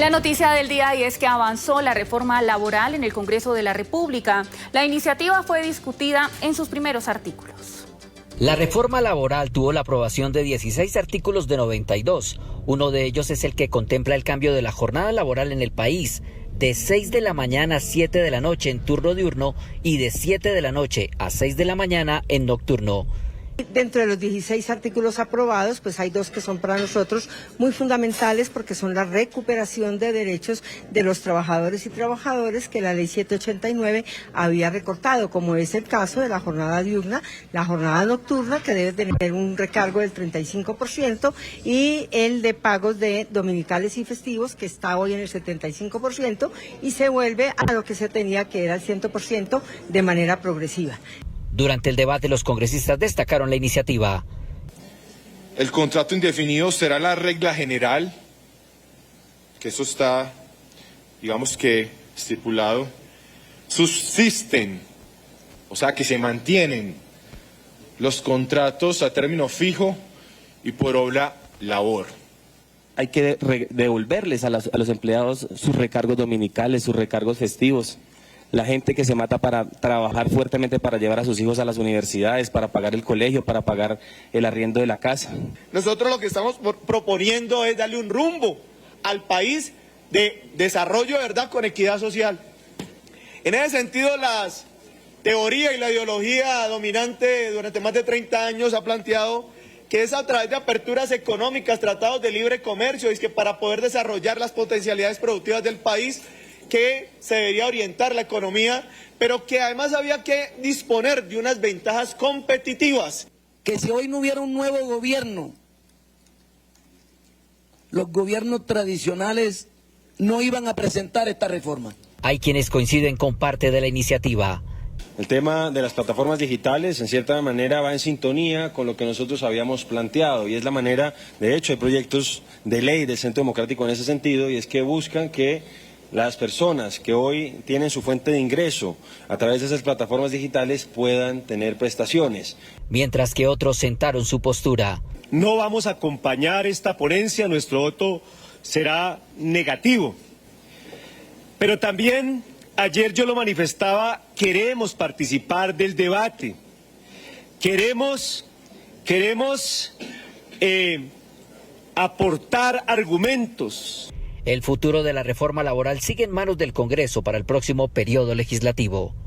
La noticia del día y es que avanzó la reforma laboral en el Congreso de la República. La iniciativa fue discutida en sus primeros artículos. La reforma laboral tuvo la aprobación de 16 artículos de 92. Uno de ellos es el que contempla el cambio de la jornada laboral en el país, de 6 de la mañana a 7 de la noche en turno diurno y de 7 de la noche a 6 de la mañana en nocturno. Dentro de los 16 artículos aprobados, pues hay dos que son para nosotros muy fundamentales porque son la recuperación de derechos de los trabajadores y trabajadoras que la ley 789 había recortado, como es el caso de la jornada diurna, la jornada nocturna que debe tener un recargo del 35% y el de pagos de dominicales y festivos que está hoy en el 75% y se vuelve a lo que se tenía que era el 100% de manera progresiva. Durante el debate, los congresistas destacaron la iniciativa. El contrato indefinido será la regla general, que eso está, digamos que, estipulado. Subsisten, o sea, que se mantienen los contratos a término fijo y por obra labor. Hay que devolverles a los empleados sus recargos dominicales, sus recargos festivos. La gente que se mata para trabajar fuertemente para llevar a sus hijos a las universidades, para pagar el colegio, para pagar el arriendo de la casa. Nosotros lo que estamos proponiendo es darle un rumbo al país de desarrollo de verdad con equidad social. En ese sentido, las teorías y la ideología dominante durante más de 30 años ha planteado que es a través de aperturas económicas, tratados de libre comercio, y es que para poder desarrollar las potencialidades productivas del país, que se debería orientar la economía, pero que además había que disponer de unas ventajas competitivas. Que si hoy no hubiera un nuevo gobierno, los gobiernos tradicionales no iban a presentar esta reforma. Hay quienes coinciden con parte de la iniciativa. El tema de las plataformas digitales, en cierta manera, va en sintonía con lo que nosotros habíamos planteado, y es la manera, de hecho, hay proyectos de ley del Centro Democrático en ese sentido, y es que buscan que las personas que hoy tienen su fuente de ingreso a través de esas plataformas digitales puedan tener prestaciones. Mientras que otros sentaron su postura. No vamos a acompañar esta ponencia, nuestro voto será negativo. Pero también, ayer yo lo manifestaba, queremos participar del debate. Queremos aportar argumentos. El futuro de la reforma laboral sigue en manos del Congreso para el próximo periodo legislativo.